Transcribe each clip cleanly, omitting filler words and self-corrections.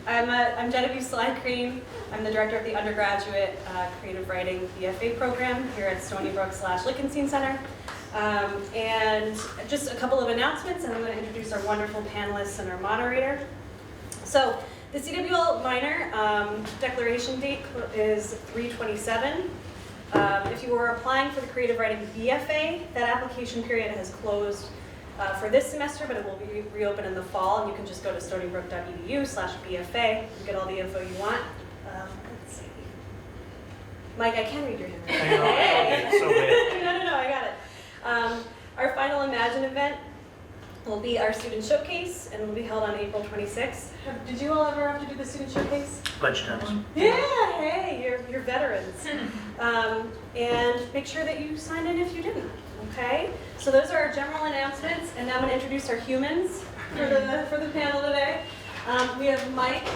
I'm Genevieve Slide-Cream. I'm the director of the undergraduate creative writing BFA program here at Stony Brook/Lichtenstein Center. And just a couple of announcements, and I'm going to introduce our wonderful panelists and our moderator. So the CWL minor declaration date is 3/27. If you were applying for the creative writing BFA, that application period has closed for this semester, but it will be reopened in the fall, and you can just go to stonybrook.edu/BFA and get all the info you want. Let's see. Mike, I can read your handwriting. I know, Hey. it's so bad. No, I got it. Our final Imagine event will be our student showcase, and it will be held on April 26th. Did you all ever have to do the student showcase? Bunch of times. Yeah, hey, you're veterans. And make sure that you sign in if you didn't, okay? So those are our general announcements, and now I'm going to introduce our humans for the panel today. We have Mike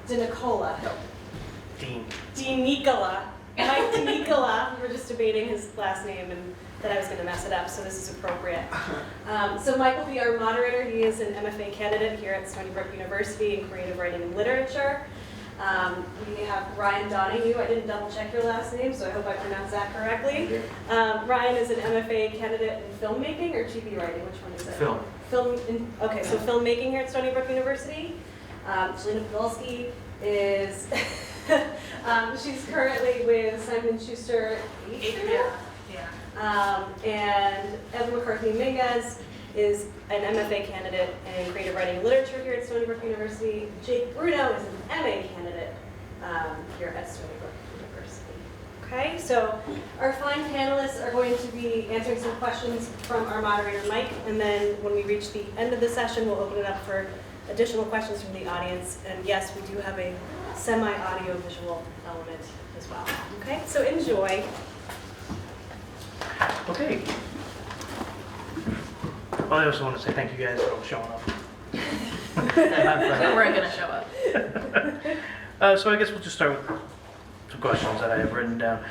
DeNicola. Dean. Nicola. Mike DeNicola. We were just debating his last name and that I was going to mess it up, so this is appropriate. So Mike will be our moderator. He is an MFA candidate here at Stony Brook University in creative writing and literature. We have Ryan Donahue. I didn't double check your last name, so I hope I pronounced that correctly. Ryan is an MFA candidate in filmmaking or TV writing. Which one is it? Film. Okay, so filmmaking here at Stony Brook University. Jelena Podolsky is, she's currently with Simon Schuster. And Evan McCarthy-Minguez is an MFA candidate in creative writing and literature here at Stony Brook University. Jake Bruno is an MA candidate here at Stony Brook University. Okay, so our fine panelists are going to be answering some questions from our moderator, Mike, and then when we reach the end of the session, we'll open it up for additional questions from the audience. And yes, we do have a semi-audio visual element as well. Okay, so enjoy. Okay. Well, I also want to say thank you guys for all showing up. We weren't going to show up. So I guess we'll just start with some questions that I have written down.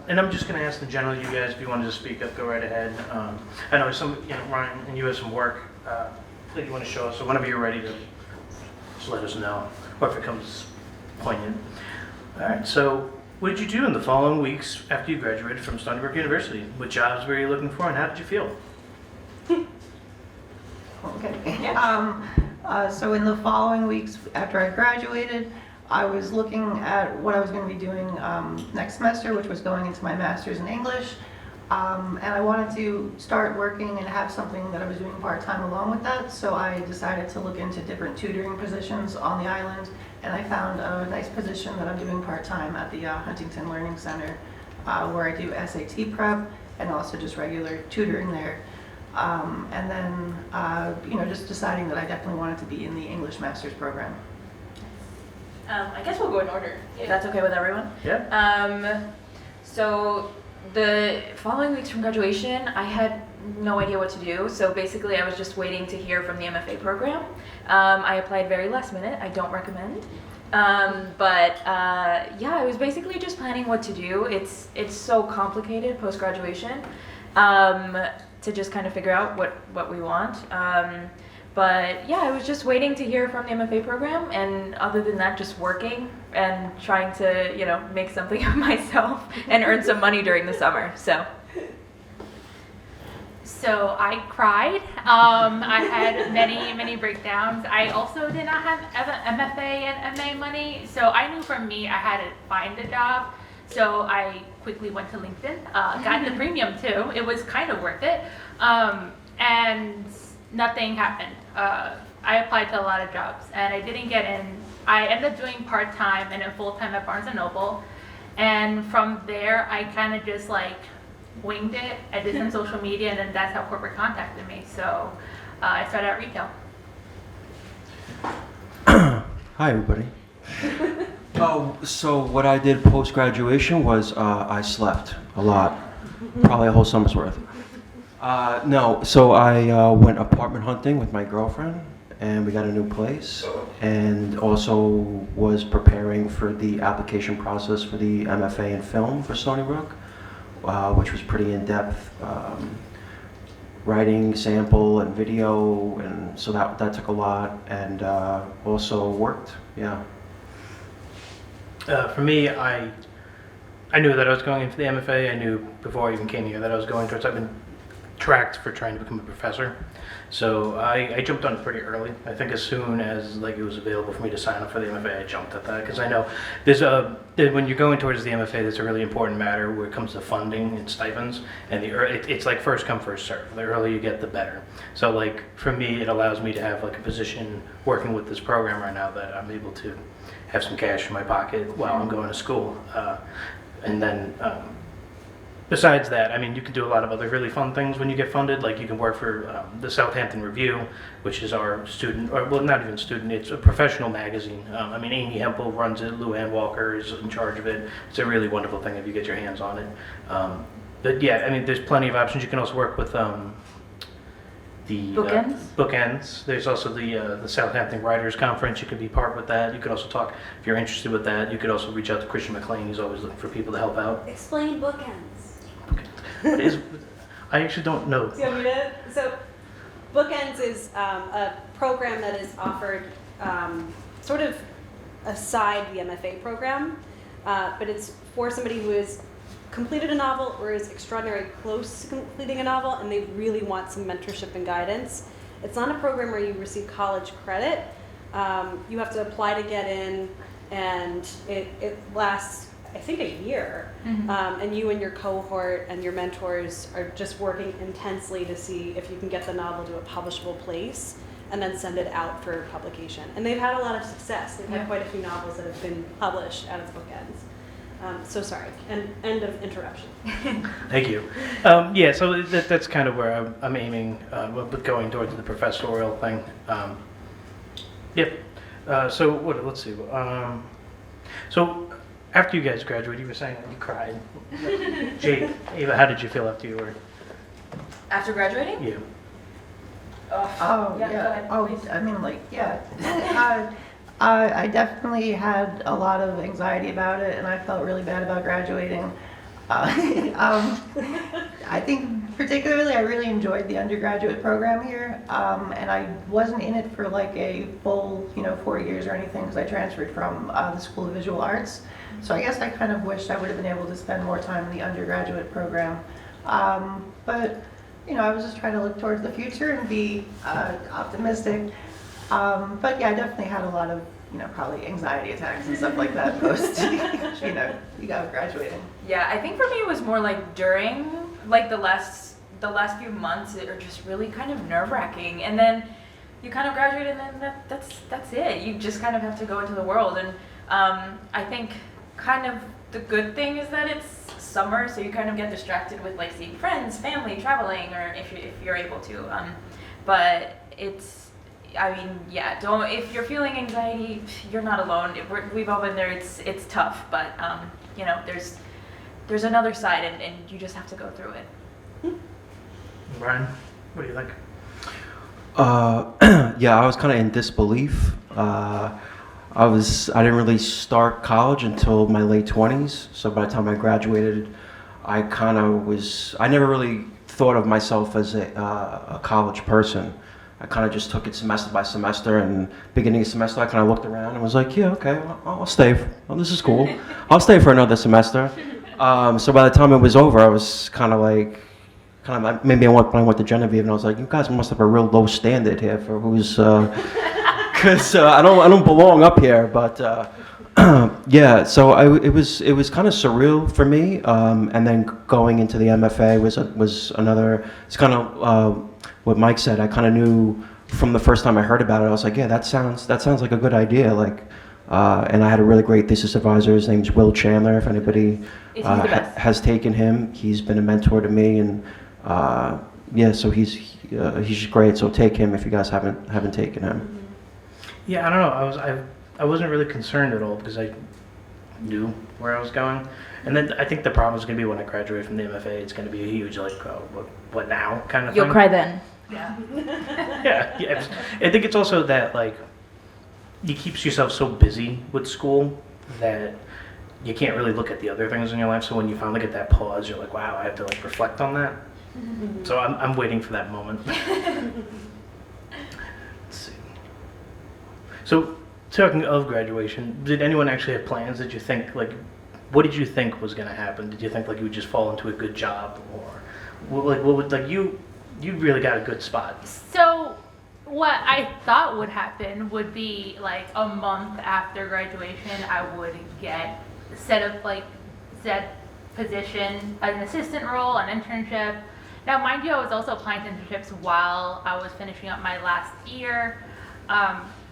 And I'm just going to ask in general, you guys, if you wanted to speak up, go right ahead. I know Ryan, and you have some work that you want to show us, so whenever you're ready to just let us know, or if it comes poignant. All right, so what did you do in the following weeks after you graduated from Stony Brook University? What jobs were you looking for, and how did you feel? Okay. So in the following weeks after I graduated, I was looking at what I was going to be doing next semester, which was going into my master's in English. And I wanted to start working and have something that I was doing part-time along with that. So I decided to look into different tutoring positions on the island. And I found a nice position that I'm doing part-time at the Huntington Learning Center, where I do SAT prep and also just regular tutoring there. And then, just deciding that I definitely wanted to be in the English master's program. I guess we'll go in order, if that's okay with everyone. Yeah. So the following weeks from graduation, I had no idea what to do. So basically, I was just waiting to hear from the MFA program. I applied very last minute. I don't recommend. I was basically just planning what to do. It's so complicated post-graduation to just kind of figure out what we want. I was just waiting to hear from the MFA program, and other than that, just working and trying to, make something of myself and earn some money during the summer. So I cried. I had many breakdowns. I also did not have MFA and MA money, so I knew for me I had to find a job. So I quickly went to LinkedIn, got the premium too. It was kind of worth it, and nothing happened. I applied to a lot of jobs and I didn't get in. I ended up doing part-time and then full-time at Barnes & Noble, and from there I kind of just winged it. I did some social media, and then that's how corporate contacted me. So I started at retail. Hi, everybody. So what I did post-graduation was I slept a lot, probably a whole summer's worth. So I went apartment hunting with my girlfriend, and we got a new place, and also was preparing for the application process for the MFA in film for Stony Brook, which was pretty in-depth. writing sample and video, and so that took a lot, and also worked. Yeah. For me, I knew that I was going into the MFA. I knew before I even came here that I was going towards. I've been tracked for trying to become a professor, so I jumped on it pretty early. I think as soon as like it was available for me to sign up for the MFA, I jumped at that because I know there's when you're going towards the MFA, there's a really important matter where it comes to funding and stipends, and it's like first come first serve. The earlier you get, the better. So like for me, it allows me to have like a position working with this program right now that I'm able to have some cash in my pocket while I'm going to school, and then. Besides that, I mean, you can do a lot of other really fun things when you get funded. Like you can work for the Southampton Review, which is our student, or well, not even student, it's a professional magazine. I mean, Amy Hempel runs it, Lou Ann Walker is in charge of it. It's a really wonderful thing if you get your hands on it. But yeah, I mean, there's plenty of options. You can also work with the Bookends? Bookends. There's also the Southampton Writers Conference. You could be part with that. You could also talk, if you're interested with that, you could also reach out to Christian McLean. He's always looking for people to help out. Explain bookends. What is? I actually don't know. Do you want me to? So, Bookends is a program that is offered sort of aside the MFA program, but it's for somebody who has completed a novel or is extraordinarily close to completing a novel and they really want some mentorship and guidance. It's not a program where you receive college credit. You have to apply to get in, and it lasts, I think, a year. Mm-hmm. And you and your cohort and your mentors are just working intensely to see if you can get the novel to a publishable place and then send it out for publication. And they've had a lot of success. They've had quite a few novels that have been published out of Bookends. So sorry, and end of interruption. Thank you. Yeah, so that's kind of where I'm aiming with going towards the professorial thing. Yep. So what? Let's see. So after you guys graduated, you were saying that you cried. Jade, Ava, how did you feel after you were? After graduating? Yeah. Oh, Yeah, go yeah. ahead, Oh, please. I mean, like, yeah. I definitely had a lot of anxiety about it, and I felt really bad about graduating. I think particularly I really enjoyed the undergraduate program here, and I wasn't in it for like a full, 4 years or anything because I transferred from the School of Visual Arts. So I guess I kind of wished I would have been able to spend more time in the undergraduate program. But I was just trying to look towards the future and be optimistic. But yeah, I definitely had a lot of, probably anxiety attacks and stuff like that post, you got graduating. Yeah, I think for me it was more like during like the last few months that are just really kind of nerve-wracking, and then you kind of graduate and then that's it. You just kind of have to go into the world, and I think kind of the good thing is that it's summer, so you kind of get distracted with like seeing friends, family, traveling, or if you're able to. But it's, I mean, yeah, if you're feeling anxiety, you're not alone. We've all been there. It's tough, but there's another side, and you just have to go through it. Brian, what do you think? Yeah, I was kind of in disbelief. I didn't really start college until my late 20s. So by the time I graduated, I never really thought of myself as a college person. I kind of just took it semester by semester, and beginning of semester I kind of looked around and was like, yeah, okay, I'll stay. Well, this is cool. I'll stay for another semester. So by the time it was over, I was kind of maybe when I went to Genevieve, and I was like, you guys must have a real low standard here for who's, because I don't belong up here. But yeah, so it was kind of surreal for me. And then going into the MFA was another. It's kind of what Mike said. I kind of knew from the first time I heard about it. I was like, yeah, that sounds like a good idea. Like, and I had a really great thesis advisor. His name's Will Chandler. If anybody has taken him, he's been a mentor to me, and yeah, so he's great. So take him if you guys haven't taken him. Yeah, I don't know. I wasn't really concerned at all because I knew where I was going, and then I think the problem is going to be when I graduate from the MFA. It's going to be a huge what now kind of thing. You'll cry then. Yeah. Yeah. I think it's also that like you keeps yourself so busy with school that you can't really look at the other things in your life. So when you finally get that pause, you're like, wow, I have to like reflect on that. So I'm waiting for that moment. Let's see. So talking of graduation, did anyone actually have plans? Did you think, like, what did you think was going to happen? Did you think like you would just fall into a good job, or what would, like, you really got a good spot? So what I thought would happen would be like a month after graduation, I would get set position, an assistant role, an internship. Now, mind you, I was also applying to internships while I was finishing up my last year.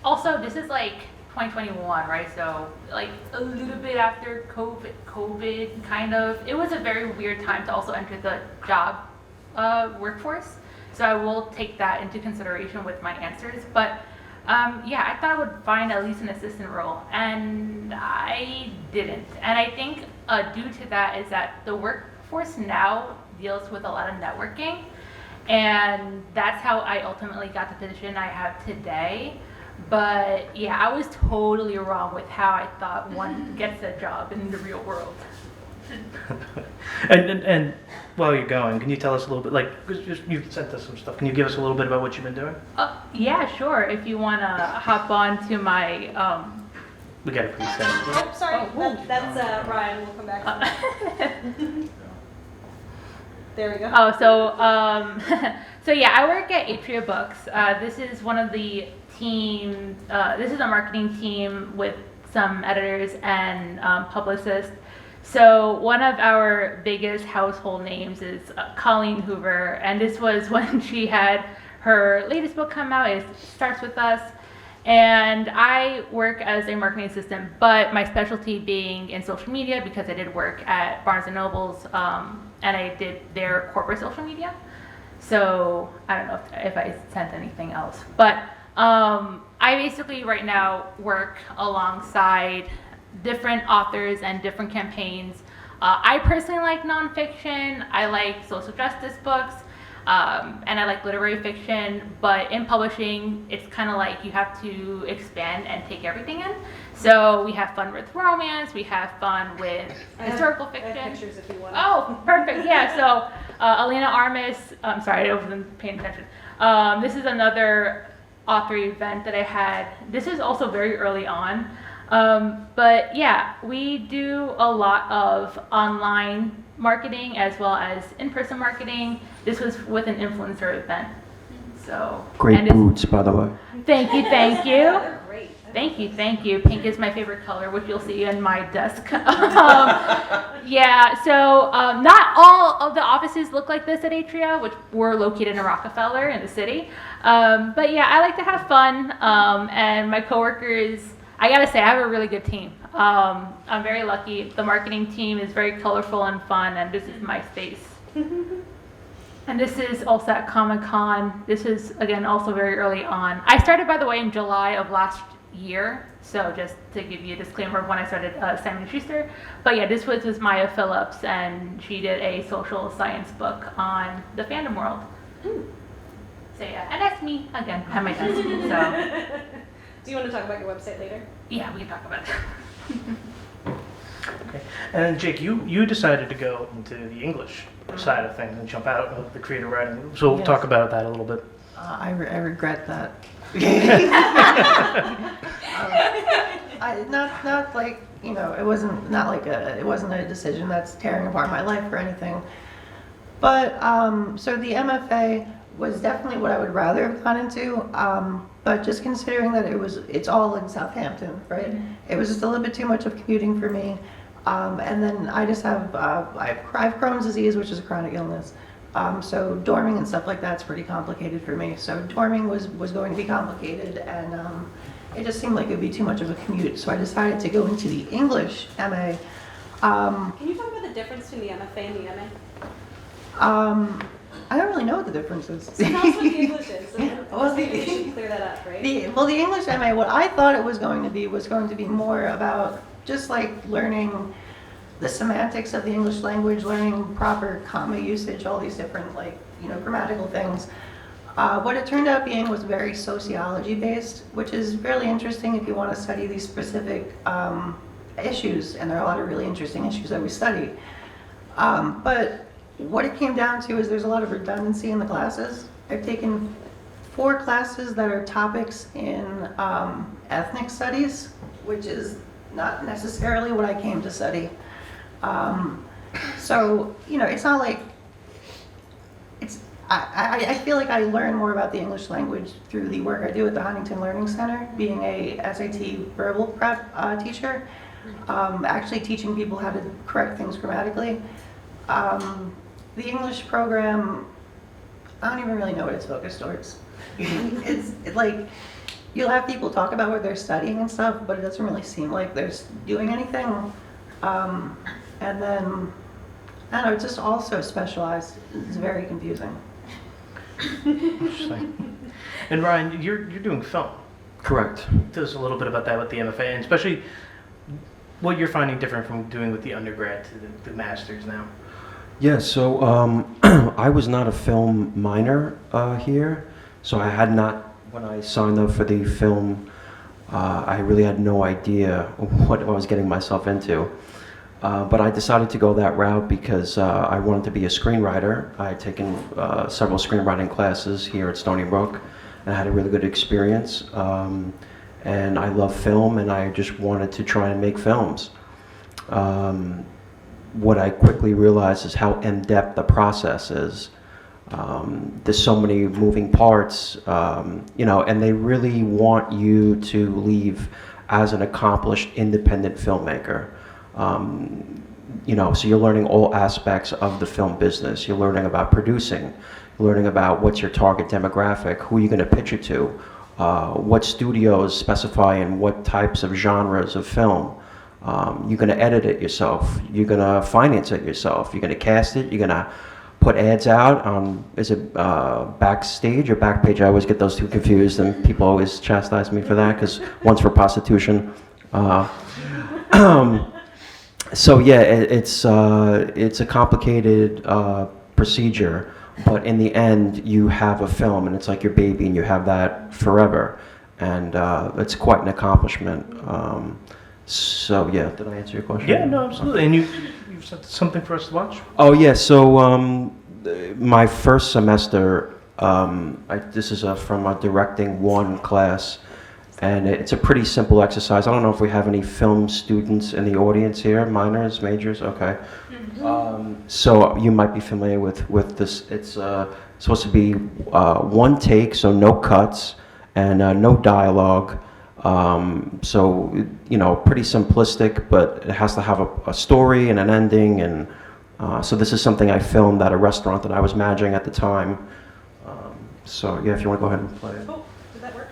Also, this is like 2021, right? So like a little bit after COVID kind of. It was a very weird time to also enter the job workforce. So I will take that into consideration with my answers. But yeah, I thought I would find at least an assistant role, and I didn't. And I think due to that is that the workforce now deals with a lot of networking, and that's how I ultimately got the position I have today. But yeah, I was totally wrong with how I thought one gets a job in the real world. And while you're going, can you tell us a little bit, like, you sent us some stuff. Can you give us a little bit about what you've been doing? Yeah, sure. If you want to hop on to my We got a pre-send. Oh, sorry, Oh, that's Ryan, we'll come back. There we go. Oh, so yeah, I work at Atria Books. This is one of the team. This is a marketing team with some editors and publicists. So one of our biggest household names is Colleen Hoover, and this was when she had her latest book come out. It starts with us. And I work as a marketing assistant, but my specialty being in social media because I did work at Barnes & Noble's and I did their corporate social media. So I don't know if I sent anything else. But I basically right now work alongside different authors and different campaigns. I personally like nonfiction. I like social justice books. And I like literary fiction, but in publishing, it's kind of like you have to expand and take everything in. So we have fun with romance, we have fun with historical fiction. I have pictures if you want. Oh, perfect, yeah. So Alina Armis, I'm sorry, I wasn't paying attention. This is another author event that I had. This is also very early on. But yeah, we do a lot of online marketing as well as in-person marketing. This was with an influencer event. So Great boots, by the way. Thank you, thank you. They're great. Thank you, thank you. Pink is my favorite color, which you'll see in my desk. Yeah, so not all of the offices look like this at Atria, which we're located in Rockefeller in the city. But yeah, I like to have fun, and my coworkers, I gotta say, I have a really good team. I'm very lucky. The marketing team is very colorful and fun, and this is my space. And this is also at Comic-Con. This is, again, also very early on. I started, by the way, in July of last year. So just to give you a disclaimer of when I started Simon & Schuster. But yeah, this was with Maya Phillips, and she did a social science book on the fandom world. So yeah, and that's me, again, at my desk. So Do you want to talk about your website later? yeah, we can talk about it. Okay. And then Jake, you decided to go into the English side of things and jump out of the creative writing. So we'll Yes. talk about that a little bit. I regret that. Not like, you know, it wasn't a decision that's tearing apart my life or anything. But so the MFA was definitely what I would rather have gone into. But just considering that it's all in Southampton, right? It was just a little bit too much of commuting for me. And then I just have I have Crohn's disease, which is a chronic illness. So dorming and stuff like that's pretty complicated for me. So dorming was going to be complicated, and it just seemed like it would be too much of a commute. So I decided to go into the English MA. Can you talk about the difference between the MFA and the MA? I don't really know what the difference is. So tell us what the English is. So Well, maybe we should clear that up, right? The English MA, what I thought it was going to be more about just like learning the semantics of the English language, learning proper comma usage, all these different grammatical things. What it turned out being was very sociology based, which is really interesting if you want to study these specific issues, and there are a lot of really interesting issues that we study. But what it came down to is there's a lot of redundancy in the classes. I've taken 4 classes that are topics in ethnic studies, which is not necessarily what I came to study. So, you know, it's not like, I feel like I learn more about the English language through the work I do at the Huntington Learning Center, being a SAT verbal prep teacher, actually teaching people how to correct things grammatically. The English program, I don't even really know what it's focused towards. It's like, you'll have people talk about what they're studying and stuff, but it doesn't really seem like they're doing anything. And then, I don't know, it's just also specialized. It's very confusing. Interesting. And Ryan, you're doing film. Correct. Tell us a little bit about that with the MFA, and especially what you're finding different from doing with the undergrad to the master's now. Yeah, so I was not a film minor here, so I had not, when I signed up for the film, I really had no idea what I was getting myself into. But I decided to go that route because I wanted to be a screenwriter. I had taken several screenwriting classes here at Stony Brook and I had a really good experience. And I love film and I just wanted to try and make films. What I quickly realized is how in-depth the process is. There's so many moving parts, you know, and they really want you to leave as an accomplished independent filmmaker. You know, so you're learning all aspects of the film business. You're learning about producing, you're learning about what's your target demographic, who you're going to pitch it to, what studios specify in what types of genres of film. You're going to edit it yourself. You're going to finance it yourself. You're going to cast it. You're going to put ads out on, is it Backstage or Backpage? I always get those two confused, and people always chastise me for that because one's for prostitution. So yeah, it's a complicated procedure, but in the end, you have a film, and it's like your baby, and you have that forever, and it's quite an accomplishment. So yeah, did I answer your question? Yeah, no, absolutely. And you've set something for us to watch? Oh yeah, so my first semester, this is from a Directing 1 class, and it's a pretty simple exercise. I don't know if we have any film students in the audience here, minors, majors, okay. So you might be familiar with this. It's supposed to be 1 take, so no cuts, and no dialogue. So, you know, pretty simplistic, but it has to have a story and an ending. And so this is something I filmed at a restaurant that I was managing at the time. So yeah, if you want to go ahead and play it. Oh, did that work?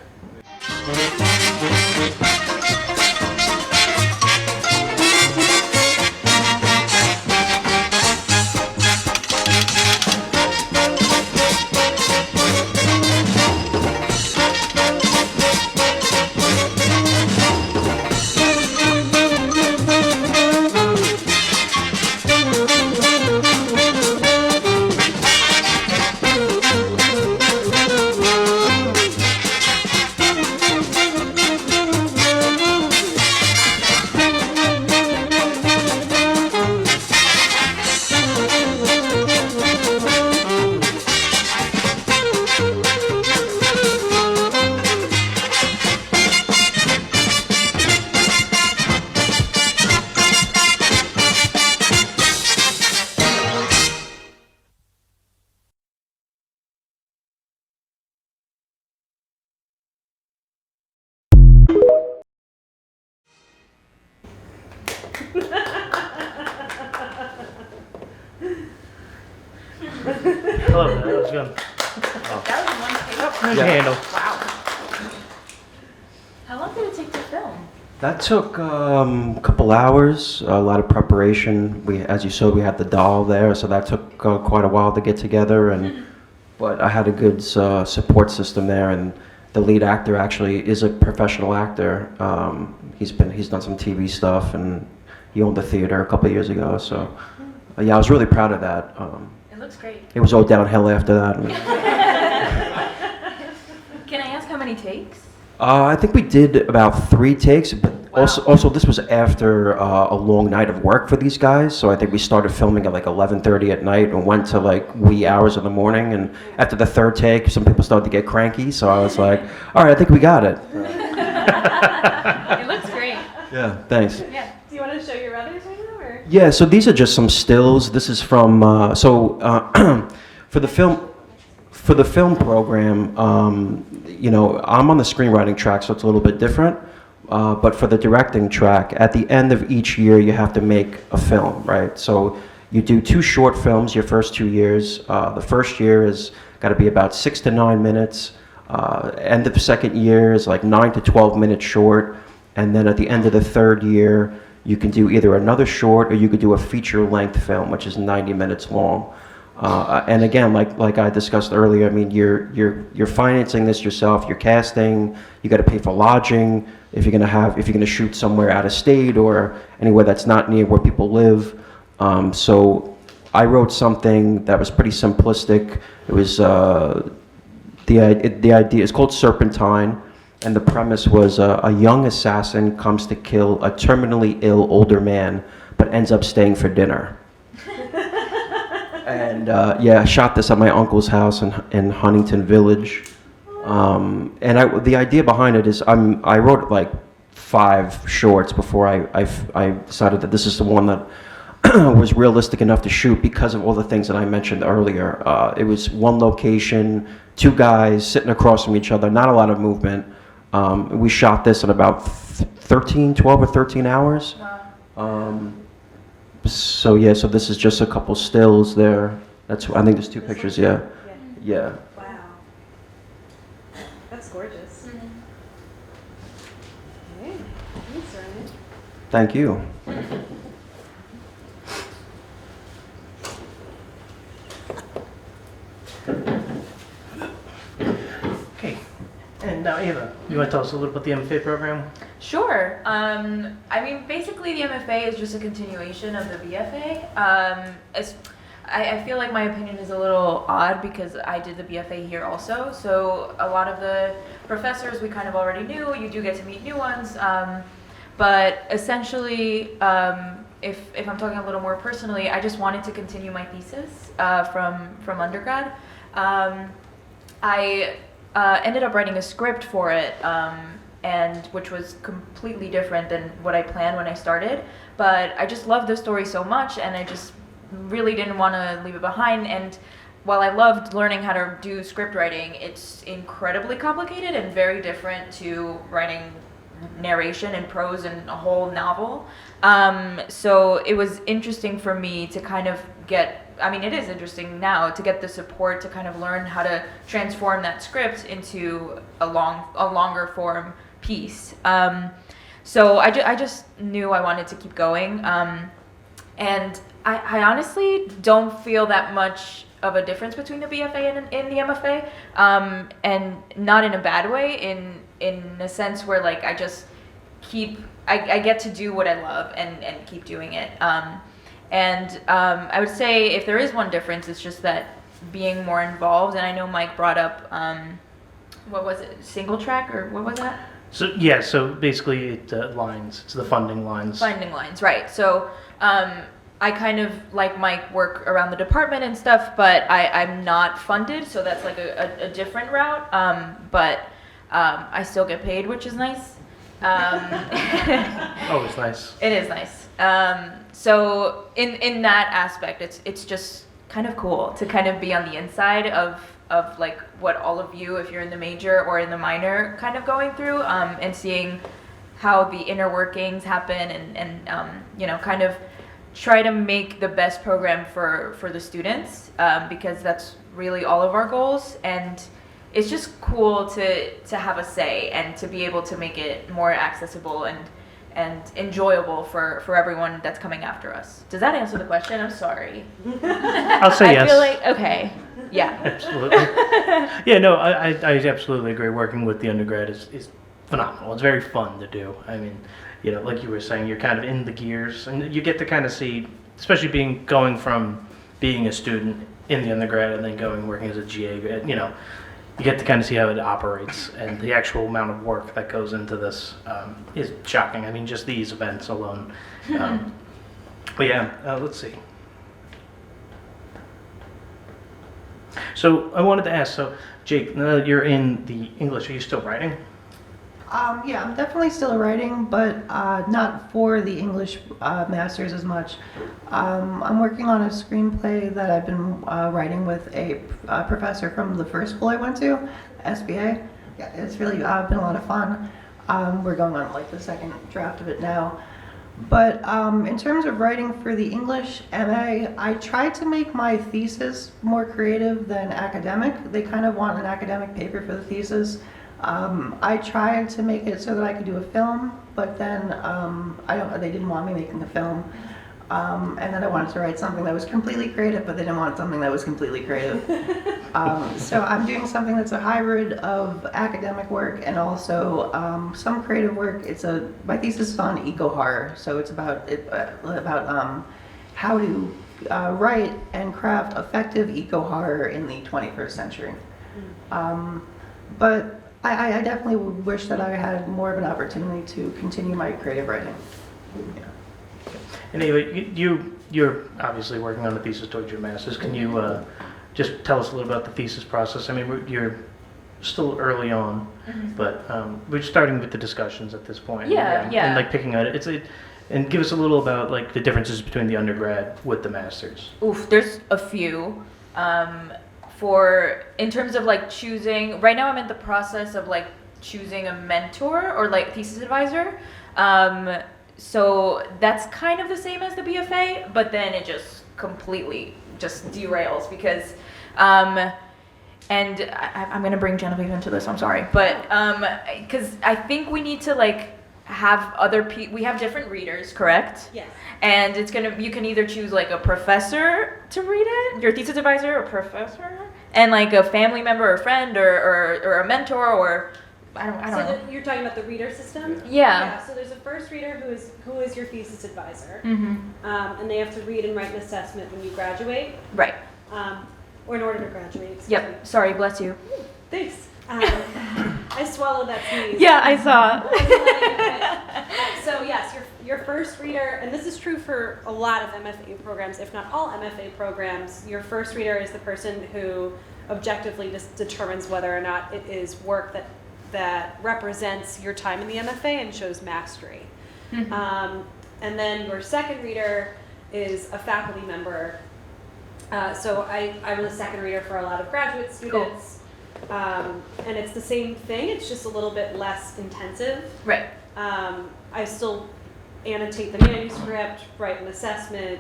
Hello, that was good. That was one take. How's your handle? Wow. How long did it take to film? That took a couple hours, a lot of preparation. As you saw, we had the doll there, so that took quite a while to get together. But I had a good support system there, and the lead actor actually is a professional actor. He's done some TV stuff, and he owned the theater a couple of years ago. So yeah, I was really proud of that. It looks great. It was all downhill after that. Can I ask how many takes? I think we did about 3 takes, but Also, this was after a long night of work for these guys. So I think we started filming at like 11:30 at night and went to like wee hours of the morning. And after the third take, some people started to get cranky. So I was like, all right, I think we got it. It looks great. Yeah, thanks. Yeah. Do you want to show your others right now, or? Yeah, so these are just some stills. This is from for the film program. You know, I'm on the screenwriting track, so it's a little bit different. But for the directing track, at the end of each year, you have to make a film, right? So you do 2 short films your first 2 years. The first year is got to be about 6 to 9 minutes. End of the second year is like 9 to 12 minutes short. And then at the end of the third year, you can do either another short or you could do a feature-length film, which is 90 minutes long. And again, like I discussed earlier, I mean, you're financing this yourself. You're casting. You got to pay for lodging if you're gonna shoot somewhere out of state or anywhere that's not near where people live. So I wrote something that was pretty simplistic. It was the idea is called Serpentine. And the premise was a young assassin comes to kill a terminally ill older man, but ends up staying for dinner. And yeah, I shot this at my uncle's house in Huntington Village. And the idea behind it is I wrote like 5 shorts before I decided that this is the one that was realistic enough to shoot because of all the things that I mentioned earlier. It was one location, 2 guys sitting across from each other, not a lot of movement. We shot this in about 12 or 13 hours. Wow. So yeah, so this is just a couple stills there. I think there's 2 pictures, yeah. Yeah. Wow. That's gorgeous. Okay. Thanks, Ryan. Thank you. Okay. And now, Ava, you want to tell us a little about the MFA program? Sure. I mean, basically, the MFA is just a continuation of the BFA. I feel like my opinion is a little odd because I did the BFA here also. So a lot of the professors we kind of already knew. You do get to meet new ones. But essentially, if I'm talking a little more personally, I just wanted to continue my thesis from undergrad. I ended up writing a script for it. And which was completely different than what I planned when I started. But I just loved the story so much, and I just really didn't want to leave it behind. And while I loved learning how to do script writing, it's incredibly complicated and very different to writing narration and prose and a whole novel. So it was interesting for me to kind of it is interesting now to get the support to kind of learn how to transform that script into a longer form piece. So I just knew I wanted to keep going. And I honestly don't feel that much of a difference between the BFA and the MFA. And not in a bad way, in a sense where like I just I get to do what I love and keep doing it. And I would say if there is one difference, it's just that being more involved. And I know Mike brought up, what was it, single track or what was that? So yeah, so basically lines. It's the funding lines. Funding lines, right. So I kind of, like Mike, work around the department and stuff, but I'm not funded, so that's like a different route. But I still get paid, which is nice. Always nice. It is nice. So in that aspect, it's just kind of cool to kind of be on the inside of like what all of you, if you're in the major or in the minor, kind of going through, and seeing how the inner workings happen and kind of try to make the best program for the students, because that's really all of our goals. And it's just cool to have a say and to be able to make it more accessible and enjoyable for everyone that's coming after us. Does that answer the question? I'm sorry. I'll say yes. I feel like, okay, yeah. Absolutely. Yeah, no, I absolutely agree. Working with the undergrad is phenomenal. It's very fun to do. I mean, like you were saying, you're kind of in the gears, and you get to kind of see, especially going from being a student in the undergrad and then working as a GA, you get to kind of see how it operates, and the actual amount of work that goes into this is shocking. I mean, just these events alone. But yeah, let's see. So I wanted to ask, so Jake, now that you're in the English, are you still writing? Yeah, I'm definitely still writing, but not for the English masters as much. I'm working on a screenplay that I've been writing with a professor from the first school I went to, SBA. Yeah, it's really been a lot of fun. We're going on like the second draft of it now. But in terms of writing for the English MA, I tried to make my thesis more creative than academic. They kind of want an academic paper for the thesis. I tried to make it so that I could do a film, but then they didn't want me making a film. And then I wanted to write something that was completely creative, but they didn't want something that was completely creative. So I'm doing something that's a hybrid of academic work and also some creative work. My thesis is on eco horror, so it's about how to write and craft effective eco horror in the 21st century. But I definitely wish that I had more of an opportunity to continue my creative writing. Yeah. And anyway, you're obviously working on the thesis towards your master's. Can you just tell us a little about the thesis process? I mean, you're still early on, but we're starting with the discussions at this point. Yeah. And like picking out and give us a little about like the differences between the undergrad with the master's. Oof, there's a few. In terms of like choosing, right now I'm in the process of like choosing a mentor or like thesis advisor. So that's kind of the same as the BFA, but then it just completely just derails because, and I'm gonna bring Genevieve into this, I'm sorry, but because I think we need to like have we have different readers, correct? Yes. And you can either choose like a professor to read it, your thesis advisor, a professor, and like a family member or friend or a mentor or I don't know. You're talking about the reader system? Yeah. So there's a first reader who is your thesis advisor, Mm-hmm. and they have to read and write an assessment when you graduate, Right. or in order to graduate. Excuse me. Yep. Sorry, bless you. Thanks. I swallowed that sneeze. Yeah, I saw. So yes, your first reader, and this is true for a lot of MFA programs, if not all MFA programs, your first reader is the person who objectively determines whether or not it is work that represents your time in the MFA and shows mastery. Mm-hmm. And then your second reader is a faculty member. So I was a second reader for a lot of graduate students. Cool. And it's the same thing, it's just a little bit less intensive. Right. I still annotate the manuscript, write an assessment,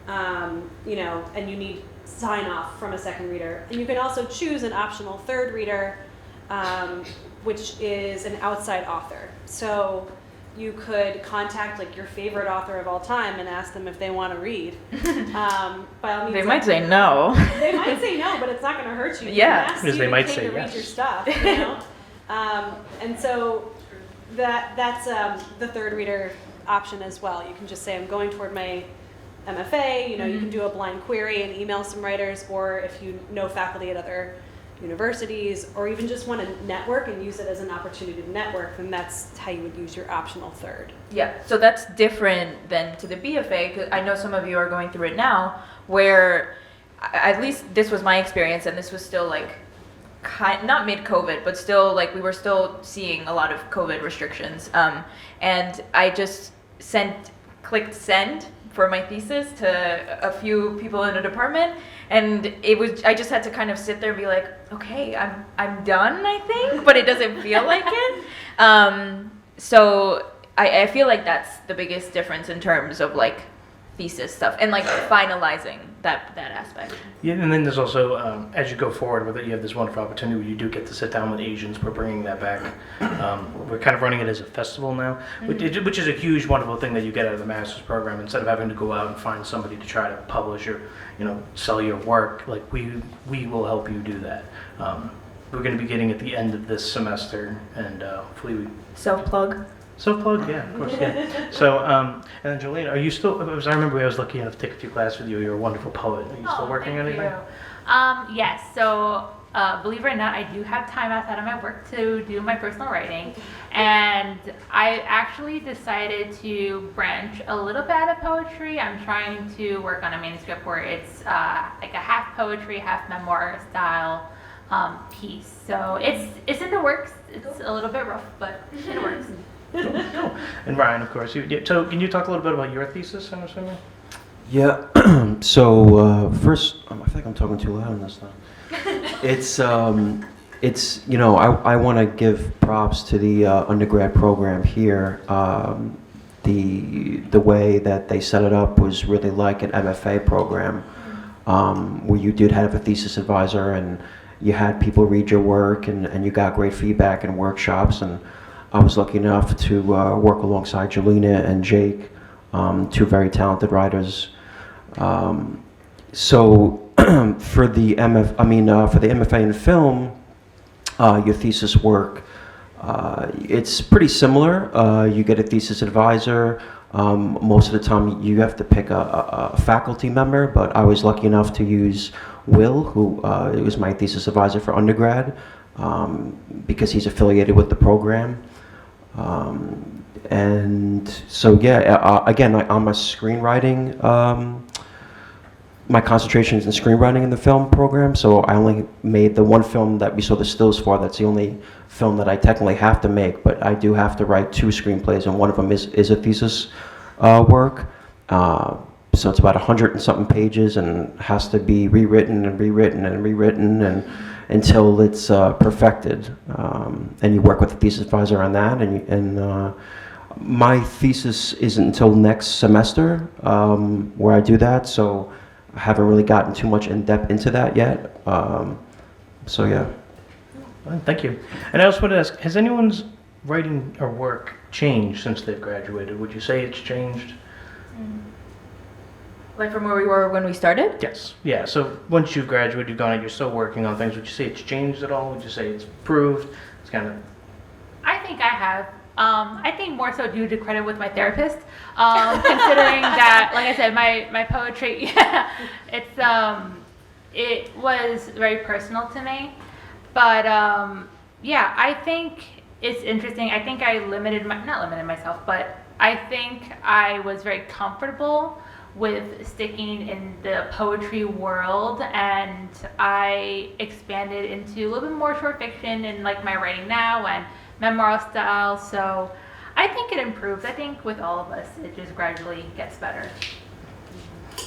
and you need sign off from a second reader. And you can also choose an optional third reader, which is an outside author. So you could contact like your favorite author of all time and ask them if they want to read. By all means, They might say no. They might say no, but it's not going to hurt you. Yeah. Because they might say to read yes. your stuff, and so that's the third reader option as well. You can just say, I'm going toward my MFA. You can do a blind query and email some writers, or if you know faculty at other universities, or even just want to network and use it as an opportunity to network, then that's how you would use your optional third. Yeah, so that's different than to the BFA, because I know some of you are going through it now, where at least this was my experience, and this was still like, not mid-COVID, but still like we were still seeing a lot of COVID restrictions. And I just clicked send for my thesis to a few people in the department, and I just had to kind of sit there and be like, okay, I'm done, I think, but it doesn't feel like it. So I feel like that's the biggest difference in terms of like thesis stuff and like finalizing that aspect. Yeah, and then there's also, as you go forward with it, you have this wonderful opportunity where you do get to sit down with Asians. We're bringing that back. We're kind of running it as a festival now, which is a huge, wonderful thing that you get out of the master's program. Instead of having to go out and find somebody to try to publish or, sell your work, like we will help you do that. We're going to be getting at the end of this semester, and hopefully we... Self-plug. Self-plug, yeah, of course, yeah. So, and then Jolene, are you still, as I remember I was lucky enough to take a few classes with you, you're a wonderful poet. Are you still working on anything? Yes, so believe it or not, I do have time outside of my work to do my personal writing. And I actually decided to branch a little bit out of poetry. I'm trying to work on a manuscript where it's like a half poetry, half memoir style piece. So it's in the works. It's a little bit rough, but it works. Cool. And Ryan, of course. So can you talk a little bit about your thesis, I'm assuming? Yeah. So first, I feel like I'm talking too loud on this now. It's you know, I want to give props to the undergrad program here. The way that they set it up was really like an MFA program, where you did have a thesis advisor and you had people read your work and you got great feedback and workshops. And I was lucky enough to work alongside Jelena and Jake, two very talented writers. So for the MFA in film, your thesis work, it's pretty similar. You get a thesis advisor. Most of the time you have to pick a faculty member, but I was lucky enough to use Will, who was my thesis advisor for undergrad, because he's affiliated with the program. And so yeah, again, I'm a screenwriting, my concentration is in screenwriting in the film program, so I only made the one film that we saw the stills for. That's the only film that I technically have to make, but I do have to write 2 screenplays, and one of them is a thesis work. So it's about 100 and something pages and has to be rewritten and rewritten and rewritten and until it's perfected. And you work with the thesis advisor on that, and my thesis isn't until next semester where I do that, so I haven't really gotten too much in depth into that yet. So yeah. Well, thank you. And I also wanted to ask, has anyone's writing or work changed since they've graduated? Would you say it's changed? Like from where we were when we started? Yes. Yeah. So once you've graduated, you've gone and you're still working on things. Would you say it's changed at all? Would you say it's improved? It's kind of. I think I have. I think more so due to credit with my therapist, considering that, like I said, my poetry, it was very personal to me. But yeah, I think it's interesting. I think I not limited myself, but I think I was very comfortable with sticking in the poetry world, and I expanded into a little bit more short fiction in like my writing now and memoir style. So I think it improves. I think with all of us, it just gradually gets better.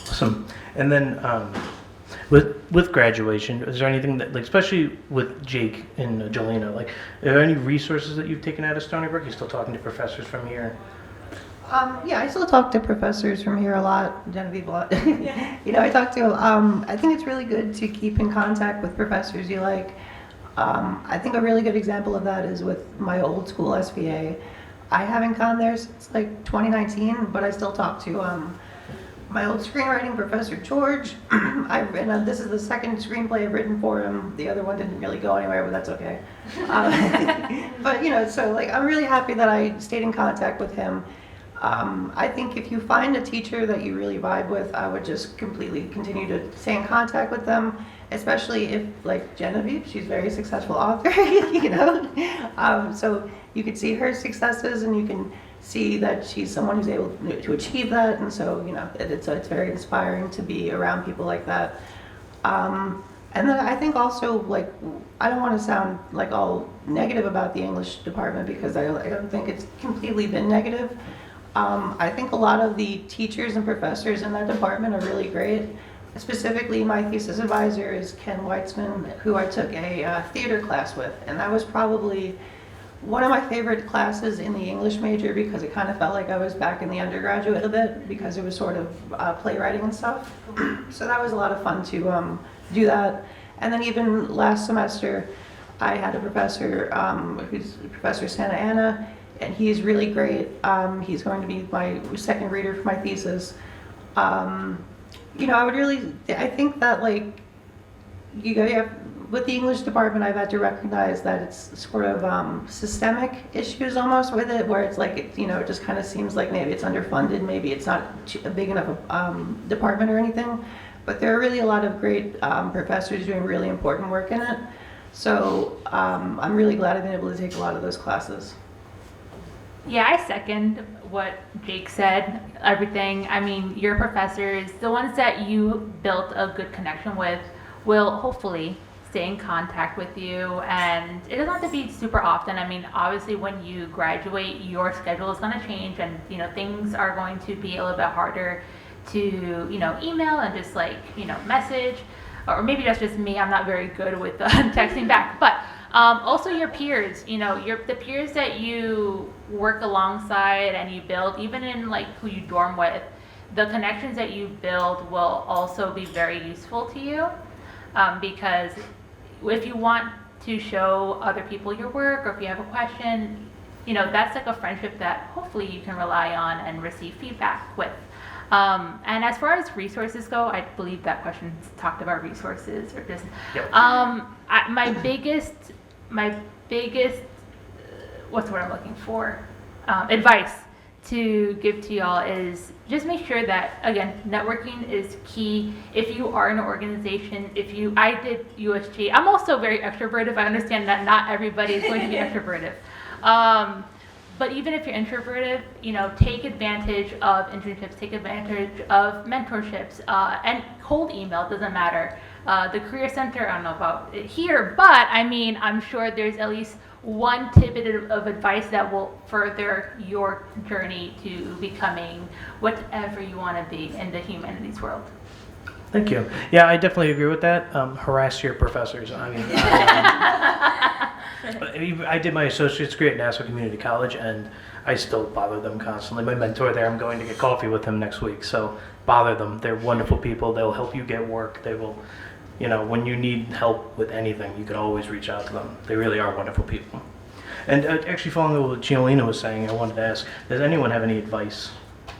Awesome. And then with graduation, is there anything that, like, especially with Jake and Jolena, like, are there any resources that you've taken out of Stony Brook? You're still talking to professors from here? Yeah, I still talk to professors from here a lot, Genevieve a lot. You know, I talk to, I think it's really good to keep in contact with professors you like. I think a really good example of that is with my old school SVA. I haven't gone there since like 2019, but I still talk to my old screenwriting professor, George. This is the second screenplay I've written for him. The other one didn't really go anywhere, but that's okay. But you know, so like I'm really happy that I stayed in contact with him. I think if you find a teacher that you really vibe with, I would just completely continue to stay in contact with them, especially if, like Genevieve, she's a very successful author, you know? So you could see her successes and you can see that she's someone who's able to achieve that, and so, you know, it's very inspiring to be around people like that. And then I think also, like, I don't want to sound like all negative about the English department, because I don't think it's completely been negative. I think a lot of the teachers and professors in that department are really great. Specifically, my thesis advisor is Ken Weitzman, who I took a theater class with, and that was probably one of my favorite classes in the English major, because it kind of felt like I was back in the undergraduate a bit, because it was sort of playwriting and stuff. So that was a lot of fun to do that. And then even last semester, I had a professor who's Professor Santa Ana, and he's really great. He's going to be my second reader for my thesis. You know, I think that, like, you have, with the English department, I've had to recognize that it's sort of systemic issues almost with it, where it's like, you know, it just kind of seems like maybe it's underfunded, maybe it's not a big enough department or anything. But there are really a lot of great professors doing really important work in it. So I'm really glad I've been able to take a lot of those classes. Yeah, I second what Jake said. Everything. I mean, your professors, the ones that you built a good connection with, will hopefully stay in contact with you. And it doesn't have to be super often. I mean, obviously, when you graduate, your schedule is going to change, and things are going to be a little bit harder to email and just message. Or maybe that's just me. I'm not very good with texting back, but. Also your peers, the peers that you work alongside and you build, even in who you dorm with, the connections that you build will also be very useful to you, because if you want to show other people your work, or if you have a question, that's like a friendship that hopefully you can rely on and receive feedback with. And as far as resources go, I believe that question talked about resources or just, Yep. my biggest, what's the word I'm looking for? Advice to give to y'all is just make sure that, again, networking is key. If you are in an organization, I did USG. I'm also very extroverted. I understand that not everybody is going to be extroverted. But even if you're introverted, take advantage of internships, take advantage of mentorships, and cold email, doesn't matter. The Career Center, I don't know about it here, but I mean, I'm sure there's at least one tidbit of advice that will further your journey to becoming whatever you want to be in the humanities world. Thank you. Yeah, I definitely agree with that. Harass your professors. I mean, I did my associate's degree at Nassau Community College, and I still bother them constantly. My mentor there, I'm going to get coffee with him next week, so bother them. They're wonderful people. They'll help you get work. They will, when you need help with anything, you can always reach out to them. They really are wonderful people. And actually, following what Giolina was saying, I wanted to ask, does anyone have any advice,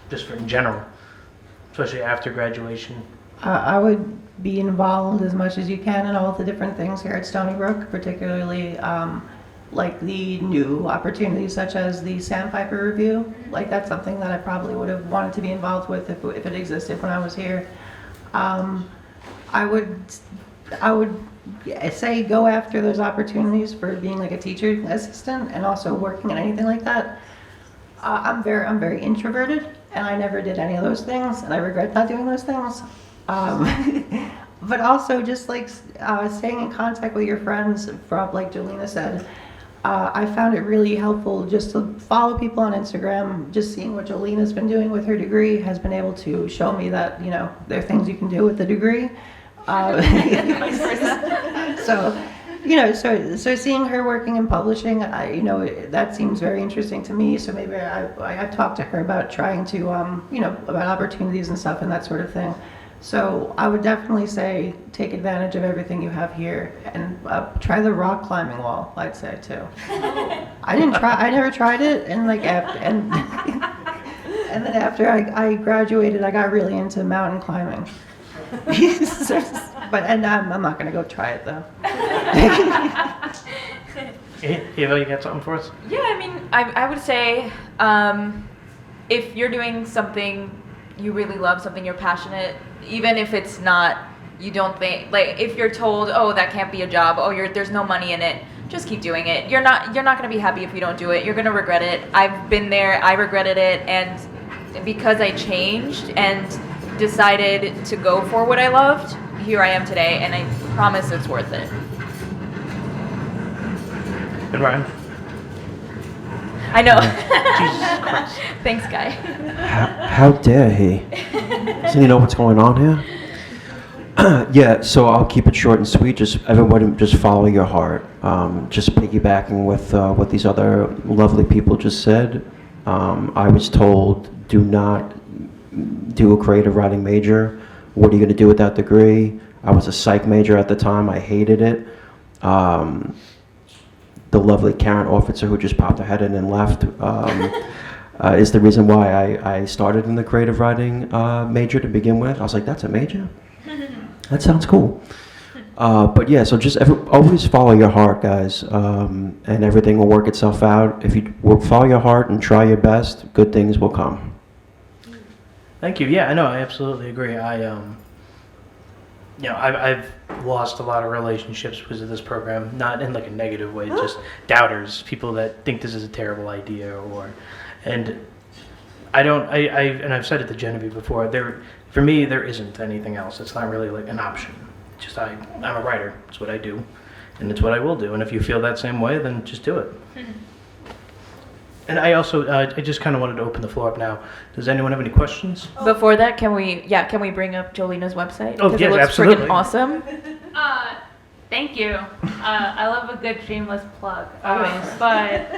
just in general, especially after graduation? I would be involved as much as you can in all the different things here at Stony Brook, particularly like the new opportunities such as the Sandpiper Review. Like that's something that I probably would have wanted to be involved with if it existed when I was here. I would say go after those opportunities for being like a teacher assistant and also working in anything like that. I'm very introverted, and I never did any of those things, and I regret not doing those things. But also just staying in contact with your friends, from like Jolina said. I found it really helpful just to follow people on Instagram. Just seeing what Jolina's been doing with her degree has been able to show me that there are things you can do with the degree. So seeing her working in publishing, that seems very interesting to me. So maybe I talked to her about trying to about opportunities and stuff and that sort of thing. So I would definitely say take advantage of everything you have here and try the rock climbing wall, I'd say too. I never tried it, and and then after I graduated, I got really into mountain climbing. I'm not gonna go try it though. Eva, you got something for us? Yeah, I mean, I would say if you're doing something you really love, something you're passionate, even if it's not, you don't think, if you're told, oh, that can't be a job, oh, there's no money in it, just keep doing it. You're not going to be happy if you don't do it. You're going to regret it. I've been there. I regretted it. And because I changed and decided to go for what I loved, here I am today, and I promise it's worth it. And Ryan? I know. Jesus Christ. Thanks, Guy. How dare he? Doesn't he know what's going on here? Yeah, so I'll keep it short and sweet. Just everybody, just follow your heart. Just piggybacking with what these other lovely people just said. I was told, do not do a creative writing major. What are you going to do with that degree? I was a psych major at the time. I hated it. The lovely Karen officer who just popped her head in and left is the reason why I started in the creative writing major to begin with. I was like, that's a major? That sounds cool. But yeah, so just always follow your heart, guys, and everything will work itself out. If you follow your heart and try your best, good things will come. Thank you. Yeah, I know. I absolutely agree. you know, I've lost a lot of relationships because of this program, not in like a negative way, just doubters, people that think this is a terrible idea, and I've said it to Genevieve before, for me, there isn't anything else. It's not really like an option. Just I'm a writer. It's what I do, and it's what I will do. And if you feel that same way, then just do it. And I also, I just kind of wanted to open the floor up now. Does anyone have any questions? Before that, can we bring up Jolina's website? Oh, 'Cause yes, it looks absolutely. freaking awesome. Thank you. I love a good shameless plug. Always. But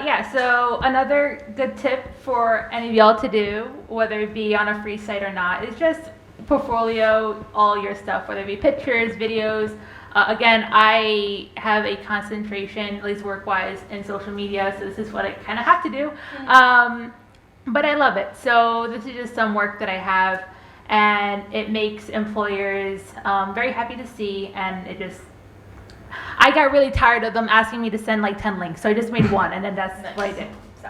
yeah, so another good tip for any of y'all to do, whether it be on a free site or not, is just portfolio all your stuff, whether it be pictures, videos. Again, I have a concentration, at least work-wise, in social media, so this is what I kind of have to do. But I love it. So this is just some work that I have, and it makes employers very happy to see, and I got really tired of them asking me to send like 10 links, so I just made one, and then that's what I did. So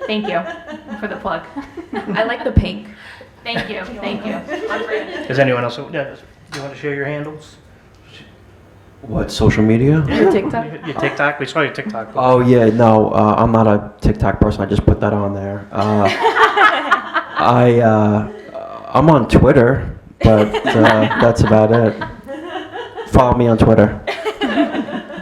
thank you for the plug. I like the pink. Thank you. Does anyone else? Yeah, do you want to share your handles? What, social media? Your TikTok. Your TikTok? We saw your TikTok. Oh yeah, no, I'm not a TikTok person. I just put that on there. I'm on Twitter, but that's about it. Follow me on Twitter.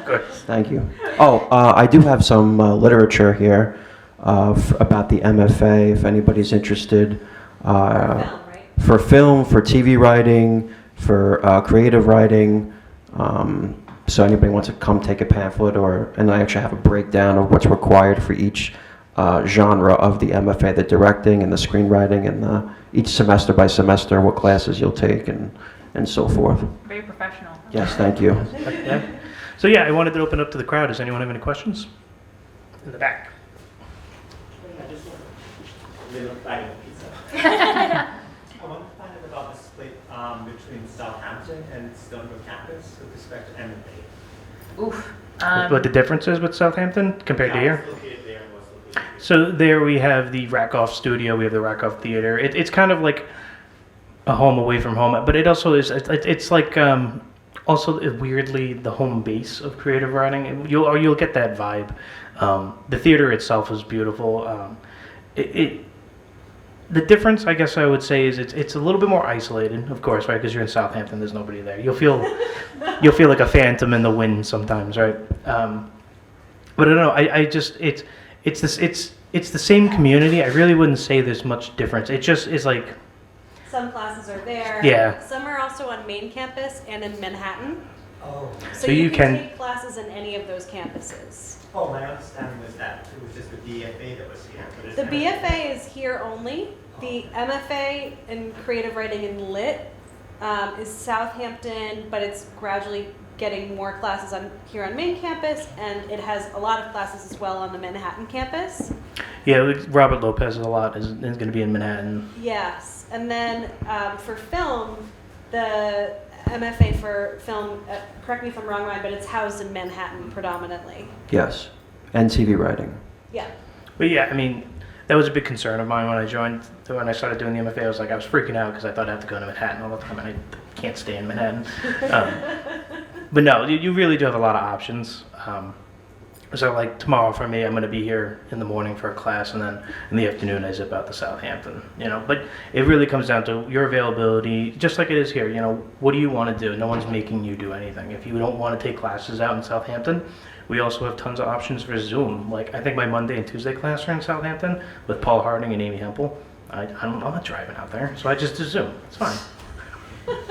Good. Thank you. Oh, I do have some literature here about the MFA. If anybody's interested, for film, for TV writing, for creative writing. So anybody wants to come take a pamphlet, and I actually have a breakdown of what's required for each genre of the MFA, the directing and the screenwriting, and each semester by semester, what classes you'll take, and so forth. Very professional. Yes, thank you. Yeah. So yeah, I wanted to open up to the crowd. Does anyone have any questions? In the back. I want to find out about the split between Southampton and Stony Brook campus with respect to M&A. Oof. What the difference is with Southampton compared to here? What's located there and what's located here. So there we have the Rakoff Studio, we have the Rakoff Theater. It's kind of like a home away from home, but it also is. It's like also weirdly the home base of creative writing. You'll get that vibe. The theater itself is beautiful. The difference, I guess I would say, is it's a little bit more isolated, of course, right? Because you're in Southampton, there's nobody there. You'll feel like a phantom in the wind sometimes, right? But I don't know. I just it's the same community. I really wouldn't say there's much difference. It just is like. Some classes are there. Yeah. Some are also on main campus and in Manhattan. Oh. So you you can can- take classes in any of those campuses. Oh, my understanding was that it was just the BFA that was here. But it's The M&A. BFA is here only. The MFA in creative writing and lit is Southampton, but it's gradually getting more classes here on main campus, and it has a lot of classes as well on the Manhattan campus. Yeah, Robert Lopez a lot is going to be in Manhattan. Yes, and then for film, the MFA for film, correct me if I'm wrong, Ryan, but it's housed in Manhattan predominantly. Yes, and TV writing. Yeah. But yeah, I mean, that was a big concern of mine when I joined. When I started doing the MFA, I was freaking out because I thought I had to go to Manhattan all the time, and I can't stay in Manhattan. But no, you really do have a lot of options. So like tomorrow for me, I'm going to be here in the morning for a class, and then in the afternoon I zip out to Southampton. But it really comes down to your availability, just like it is here. What do you want to do? No one's making you do anything. If you don't want to take classes out in Southampton, we also have tons of options for Zoom. Like I think my Monday and Tuesday class are in Southampton with Paul Harding and Amy Hempel. I'm not driving out there, so I just do Zoom. It's fine.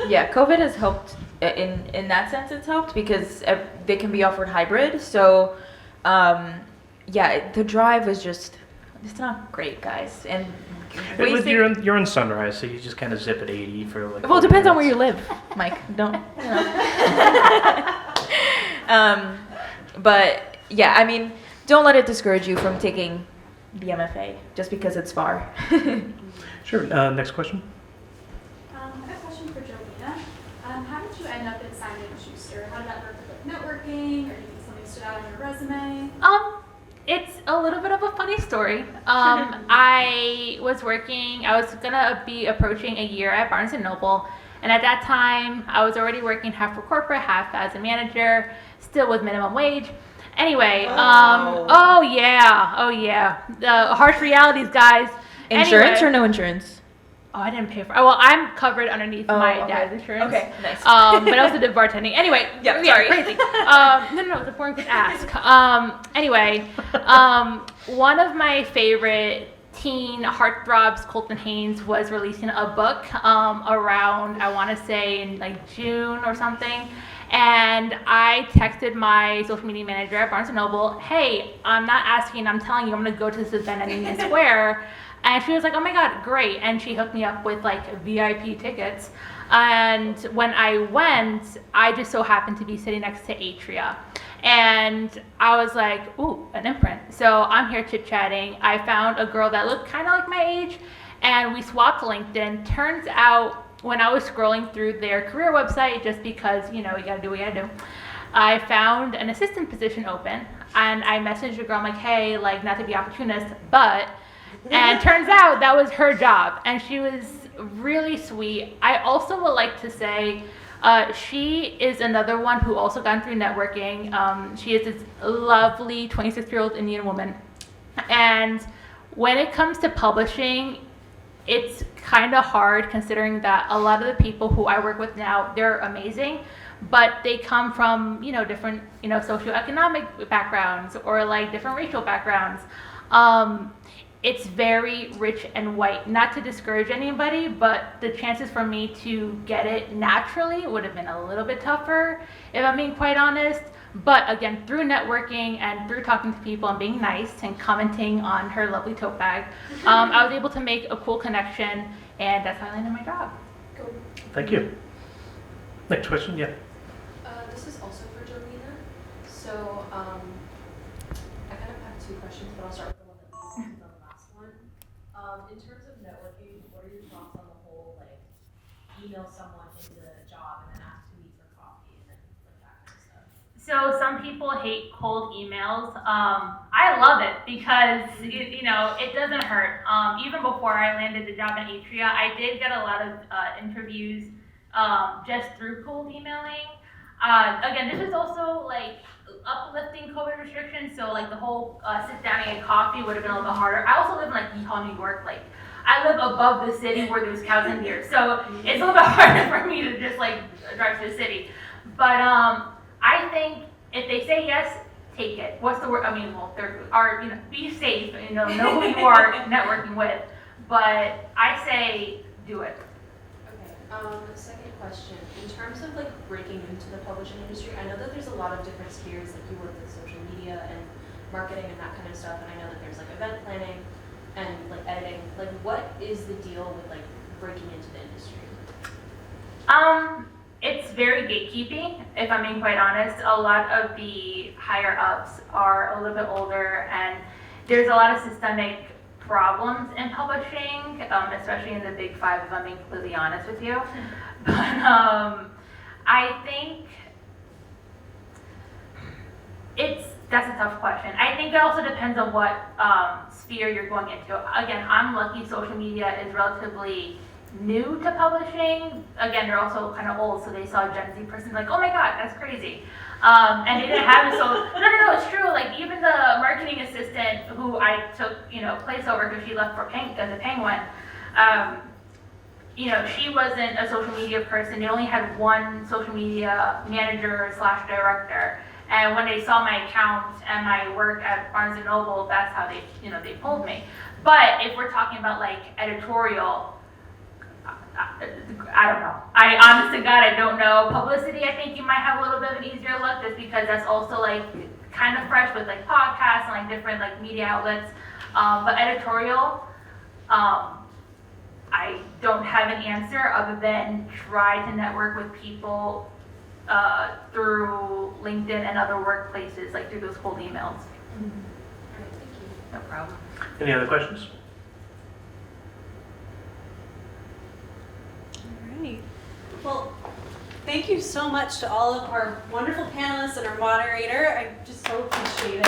Yeah, COVID has helped in that sense. It's helped because they can be offered hybrid. So, yeah, the drive was it's not great, guys. And You're in Sunrise, so you just kind of zip at 80 for like. well, it 40 depends on where you minutes. live, Mike. Don't. But yeah, I mean, don't let it discourage you from taking the MFA just because it's far. Sure. Next question. I have a question for Jolina. How did you end up in Simon & Schuster? How did that work with networking, or do you think something stood out on your resume? It's a little bit of a funny story. I was gonna be approaching a year at Barnes & Noble, and at that time, I was already working half for corporate, half as a manager, still with minimum wage. Anyway, oh yeah, the harsh realities, guys. Insurance Anyway, or no insurance? Oh, I didn't pay for. Oh, well, I'm covered underneath my okay. dad's insurance. Okay, nice. But I also did bartending. Anyway, Yeah, sorry. crazy. No, it's important to ask. Anyway, one of my favorite teen heartthrobs, Colton Haynes, was releasing a book around, I want to say in like June or something. And I texted my social media manager at Barnes & Noble, hey, I'm not asking, I'm telling you, I'm going to go to this event at Union Square. And she was like, oh my God, great. And she hooked me up with like VIP tickets. And when I went, I just so happened to be sitting next to Atria. And I was like, ooh, an imprint. So I'm here chit-chatting. I found a girl that looked kind of like my age, and we swapped LinkedIn. Turns out, when I was scrolling through their career website, just because, you gotta do what you gotta do, I found an assistant position open. And I messaged the girl, I'm like, hey, like, not to be opportunist, but... And turns out that was her job, and she was really sweet. I also would like to say she is another one who also gone through networking. She is this lovely 26-year-old Indian woman, and when it comes to publishing, it's kind of hard considering that a lot of the people who I work with now, they're amazing, but they come from different socioeconomic backgrounds or like different racial backgrounds. It's very rich and white. Not to discourage anybody, but the chances for me to get it naturally would have been a little bit tougher, if I'm being quite honest. But again, through networking and through talking to people and being nice and commenting on her lovely tote bag, I was able to make a cool connection, and that's how I landed my job. Cool. Thank you. Next question, yeah. This is also for Jolena. So I kind of have two questions, but I'll start with the one that leads into the last one. In terms of networking, what are your thoughts on the whole, like, email someone into a job and then ask to meet for coffee and then like that kind of stuff? So some people hate cold emails. I love it because it doesn't hurt. Even before I landed the job at Atria, I did get a lot of interviews just through cold emailing. Again, this is also like uplifting COVID restrictions, so like the whole sit down and get coffee would have been a little bit harder. I also live in like Yeehaw, New York. Like I live above the city where there's cows and deer, so it's a little bit harder for me to just like drive to the city. But I think if they say yes, take it. What's the word? I mean, well, there are be safe. Know who you are networking with. But I say do it. Okay. Second question. In terms of like breaking into the publishing industry, I know that there's a lot of different spheres. Like you work with social media and marketing and that kind of stuff. And I know that there's like event planning and like editing. Like, what is the deal with like breaking into the industry? It's very gatekeeping, if I'm being quite honest. A lot of the higher ups are a little bit older, and there's a lot of systemic problems in publishing, especially in the big five, if I'm being completely honest with you. But I think that's a tough question. I think it also depends on what sphere you're going into. Again, I'm lucky social media is relatively new to publishing. Again, they're also kind of old, so they saw a Gen Z person like, oh my God, that's crazy. And they didn't have it, so no, it's true. Like even the marketing assistant who I took, place over because she left for the Penguin, she wasn't a social media person. They only had one social media manager / director. And when they saw my account and my work at Barnes & Noble, that's how they pulled me. But if we're talking about like editorial, I don't know. I honest to God, I don't know. Publicity, I think you might have a little bit of an easier look just because that's also like kind of fresh with like podcasts and like different like media outlets. But editorial, I don't have an answer other than try to network with people through LinkedIn and other workplaces, like through those cold emails. Mm-hmm. All right, thank you. No problem. Any other questions? Well, thank you so much to all of our wonderful panelists and our moderator. I just so appreciate it.